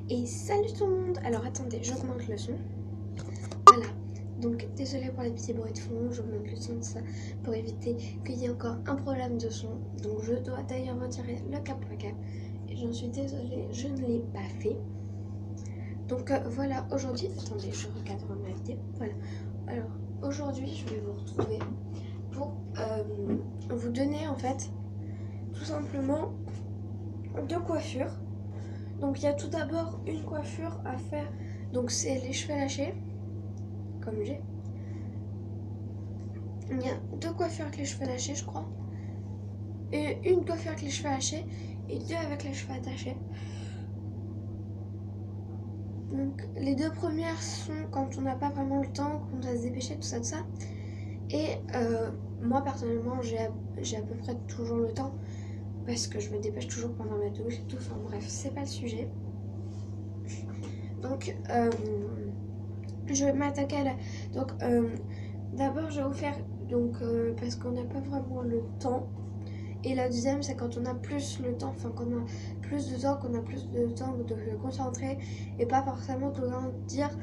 Et salut tout le monde. Alors attendez, j'augmente le son. Voilà, donc désolé pour les petits bruits de fond, j'augmente le son de ça pour éviter qu'il y ait encore un problème de son. Donc je dois d'ailleurs retirer le cap à cap. Et j'en suis désolée, je ne l'ai pas fait. Donc voilà, aujourd'hui, attendez, je recadre ma vidéo. Voilà, alors aujourd'hui je vais vous retrouver pour vous donner en fait tout simplement deux coiffures. Donc il y a tout d'abord une coiffure à faire, donc c'est les cheveux lâchés, comme j'ai. Il y a deux coiffures avec les cheveux lâchés, je crois. Et une coiffure avec les cheveux lâchés et deux avec les cheveux attachés. Donc les deux premières sont quand on n'a pas vraiment le temps, qu'on doit se dépêcher, tout ça. Et moi personnellement j'ai à peu près toujours le temps parce que je me dépêche toujours pendant ma douche et tout. Enfin bref, c'est pas le sujet. Donc je vais m'attaquer à la... Donc d'abord je vais vous faire donc parce qu'on n'a pas vraiment le temps. Et la deuxième c'est quand on a plus le temps, enfin qu'on a plus de temps, de se concentrer et pas forcément tout le temps dire,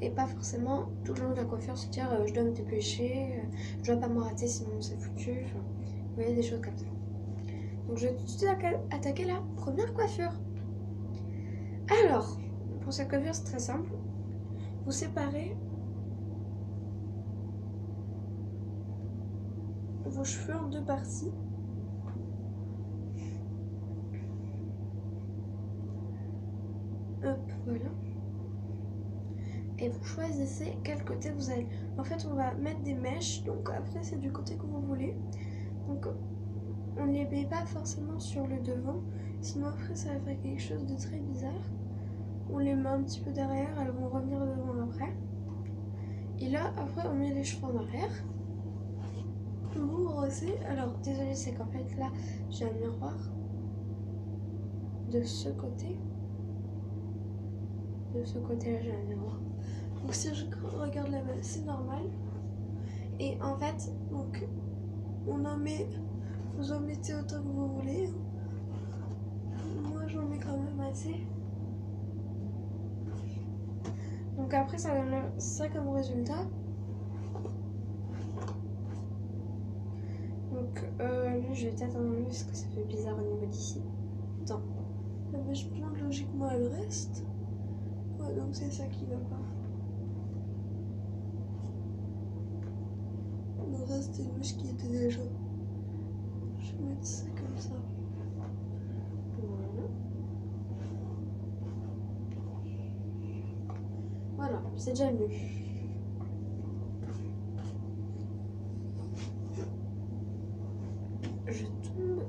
et pas forcément tout le long de la coiffure se dire je dois me dépêcher, je dois pas me rater sinon c'est foutu, enfin, vous voyez, des choses comme ça. Donc je vais tout de suite attaquer la première coiffure. Alors, pour cette coiffure c'est très simple, vous séparez vos cheveux en deux parties. Hop, voilà. Et vous choisissez quel côté vous allez. En fait, on va mettre des mèches, donc après c'est du côté que vous voulez. Donc on ne les met pas forcément sur le devant, sinon après ça va faire quelque chose de très bizarre. On les met un petit peu derrière, elles vont revenir devant après. Et là, après on met les cheveux en arrière. Vous brossez. Alors désolé, c'est qu'en fait là j'ai un miroir de ce côté. De ce côté-là, j'ai un miroir. Donc si je regarde là-bas, c'est normal. Et en fait, donc on en met, vous en mettez autant que vous voulez. Moi, j'en mets quand même assez. Donc après, ça donne ça comme résultat. Donc là, je vais peut-être enlever parce que ça fait bizarre au niveau d'ici. Attends. La mèche blonde, logiquement, elle reste. Ouais, donc c'est ça qui va pas. Donc ça, c'était une mèche qui était déjà. Je vais mettre ça comme ça. Voilà, c'est déjà mieux. Je tombe.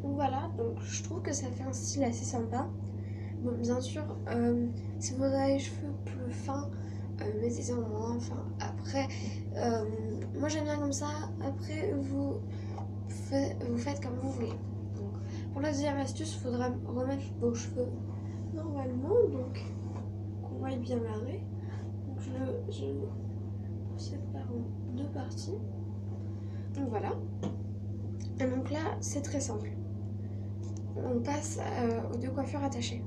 Donc voilà, donc je trouve que ça fait un style assez sympa. Bon, bien sûr, si vous avez les cheveux plus fins, mettez-en moins. Enfin, après, moi j'aime bien comme ça. Après, vous faites comme vous voulez. Donc, pour la deuxième astuce, il faudra remettre vos cheveux normalement, donc qu'on voit bien l'arrêt. Donc je sépare en deux parties. Donc voilà. Et donc là, c'est très simple. On passe aux deux coiffures attachées.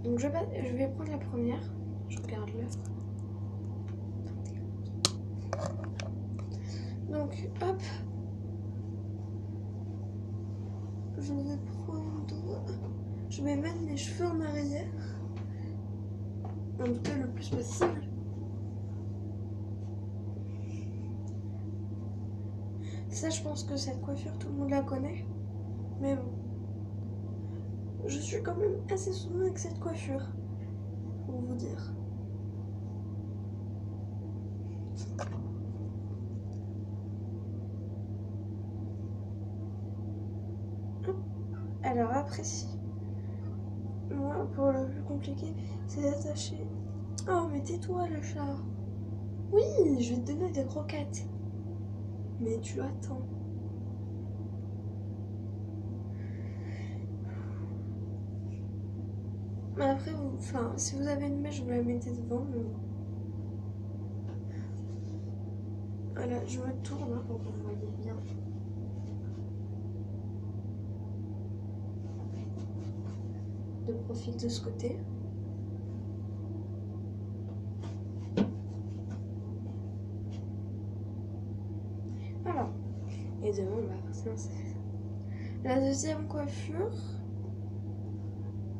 Donc je vais prendre la première. Je regarde l'heure. Donc hop. Je vais prendre. Je vais mettre mes cheveux en arrière. En tout cas le plus possible. Ça, je pense que cette coiffure, tout le monde la connaît. Mais bon. Je suis quand même assez souvent avec cette coiffure. Pour vous dire. Alors après, si. Moi, pour le plus compliqué, c'est d'attacher. Oh, mais tais-toi, le chat. Oui, je vais te donner des croquettes. Mais tu attends. Mais après, enfin, si vous avez une mèche, vous la mettez devant. Mais bon. Voilà, je me tourne pour que vous voyez bien. de profil de ce côté. Voilà. Et demain, bah forcément, ça fait ça. La deuxième coiffure.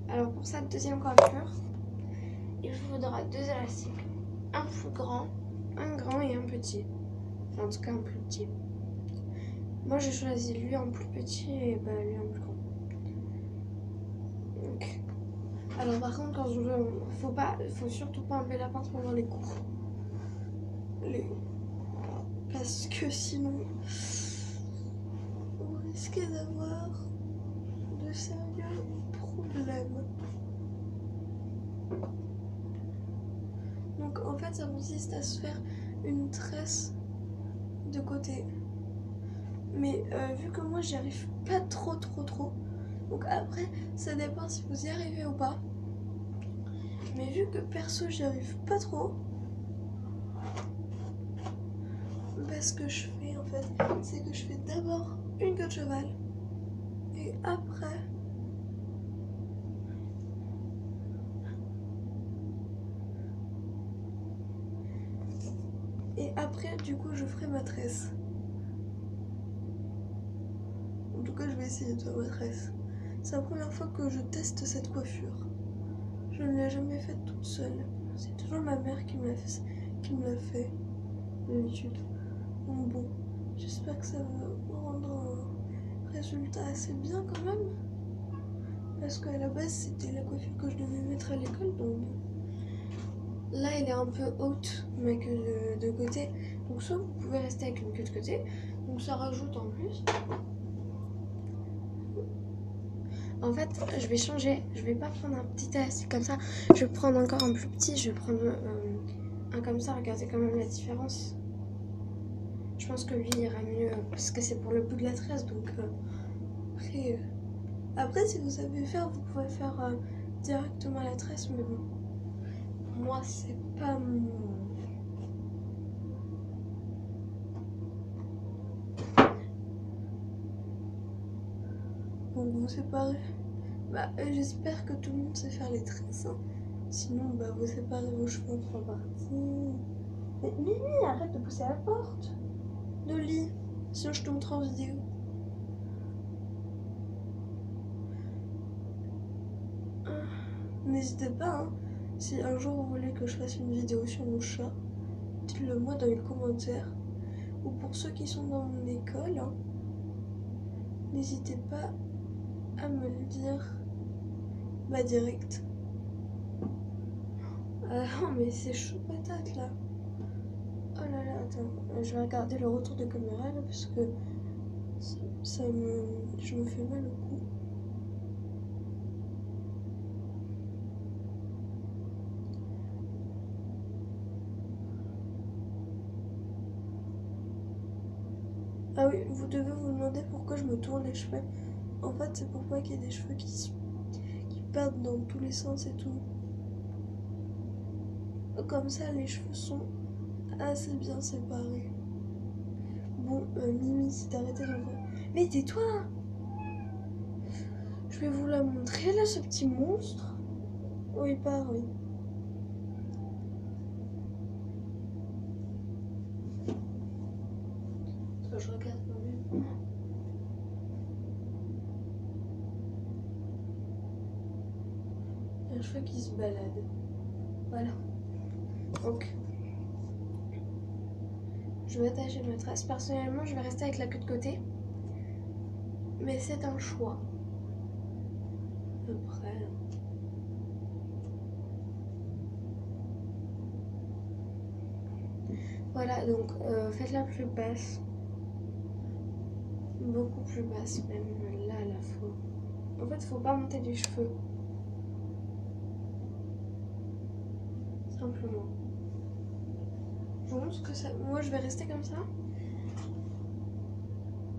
Alors pour cette deuxième coiffure, il vous faudra 2 élastiques. Un plus grand, un grand et un petit. Enfin, en tout cas, un plus petit. Moi, j'ai choisi lui en plus petit et bah, lui en plus grand. Donc. Alors par contre, quand faut surtout pas enlever la pince pendant les coups. Parce que sinon, on risque d'avoir de sérieux problèmes. Donc en fait, ça consiste à se faire une tresse de côté. Mais vu que moi, j'y arrive pas trop. Donc après, ça dépend si vous y arrivez ou pas. Mais vu que perso, j'y arrive pas trop. Ce que je fais en fait, c'est que je fais d'abord une queue de cheval et après du coup je ferai ma tresse. En tout cas je vais essayer de faire ma tresse. C'est la première fois que je teste cette coiffure. Je ne l'ai jamais faite toute seule. C'est toujours ma mère qui me l'a fait d'habitude. Donc bon, j'espère que ça va rendre un résultat assez bien quand même. Parce qu'à la base, c'était la coiffure que je devais mettre à l'école. Donc là, elle est un peu haute, ma queue de côté. Donc soit vous pouvez rester avec une queue de côté. Donc ça rajoute en plus. En fait, je vais changer. Je vais pas prendre un petit élastique comme ça. Je vais prendre encore un plus petit. Je vais prendre un comme ça. Regardez quand même la différence. Je pense que lui ira mieux parce que c'est pour le bout de la tresse. Donc après, si vous savez faire, vous pouvez faire directement la tresse. Mais bon, moi, c'est pas mon... Donc vous séparez. Bah, j'espère que tout le monde sait faire les tresses. Hein. Sinon, bah, vous séparez vos cheveux en 3 parties. Mais Mimi, arrête de pousser à la porte de lit. Sinon, je te montre en vidéo. N'hésitez pas, hein. Si un jour vous voulez que je fasse une vidéo sur mon chat, dites-le moi dans les commentaires. Ou pour ceux qui sont dans mon école, hein, n'hésitez pas à me le dire. Bah direct. Non mais c'est chaud patate là. Oh là là, attends. Je vais regarder le retour de caméra là parce que je me fais mal au cou. Ah oui, vous devez vous demander pourquoi je me tourne les cheveux. En fait, c'est pour pas qu'il y ait des cheveux qui partent dans tous les sens et tout. Comme ça, les cheveux sont assez bien séparés. Bon, Mimi, si t'arrêtais de voir. Mais tais-toi! Je vais vous la montrer là, ce petit monstre. Oui, part, oui. Je regarde moi-même. Il y a un cheveu qui se balade. Voilà. Donc, je vais attacher ma tresse. Personnellement, je vais rester avec la queue de côté. Mais c'est un choix. Après. Voilà, donc faites-la plus basse. Beaucoup plus basse, même là, à la fois. En fait, faut pas monter les cheveux. Simplement. Je vous montre que ça. Moi, je vais rester comme ça.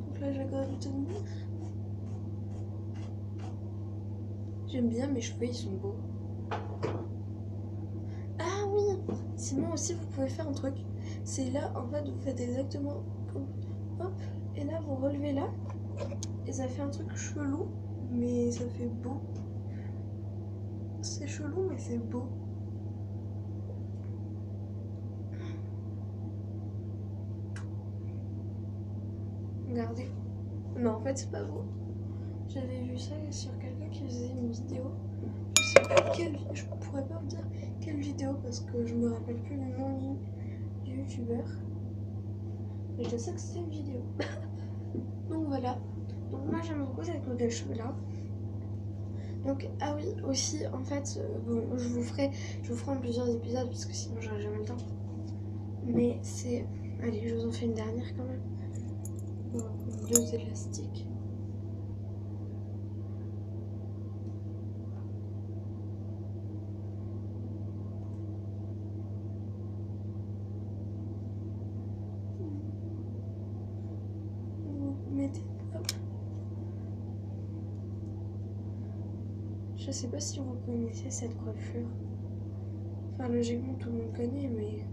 Donc là, je vais quand même tenir. J'aime bien mes cheveux, ils sont beaux. Ah oui! Sinon aussi, vous pouvez faire un truc. C'est là, en fait, vous faites exactement comme... Hop! Et là, vous relevez là. Et ça fait un truc chelou, mais ça fait beau. C'est chelou mais c'est beau. Regardez. Non, en fait c'est pas beau. J'avais vu ça sur quelqu'un qui faisait une vidéo. Je sais plus quelle, je pourrais pas vous dire quelle vidéo parce que je me rappelle plus le nom du youtubeur. Mais je sais que c'était une vidéo. Donc voilà. Donc moi j'aime beaucoup cette modèle cheveux là. Donc ah oui aussi en fait bon, je vous ferai en plusieurs épisodes parce que sinon j'aurai jamais le temps. Mais c'est, allez je vous en fais une dernière quand même. On va prendre 2 élastiques. Vous mettez, hop. Je sais pas si vous connaissez cette coiffure. Enfin logiquement tout le monde connaît mais...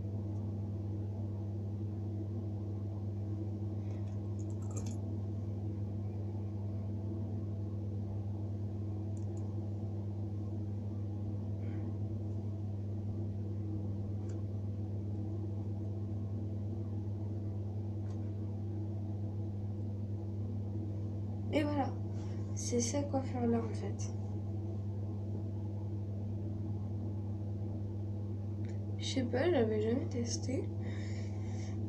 Et voilà, c'est cette coiffure là en fait. Je sais pas, j'avais jamais testé.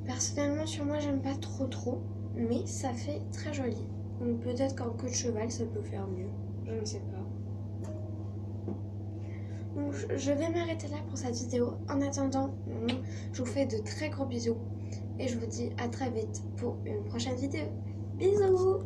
Personnellement sur moi j'aime pas trop, mais ça fait très joli. Donc peut-être qu'en queue de cheval ça peut faire mieux, je ne sais pas. Donc je vais m'arrêter là pour cette vidéo. En attendant, je vous fais de très gros bisous et je vous dis à très vite pour une prochaine vidéo. Bisous!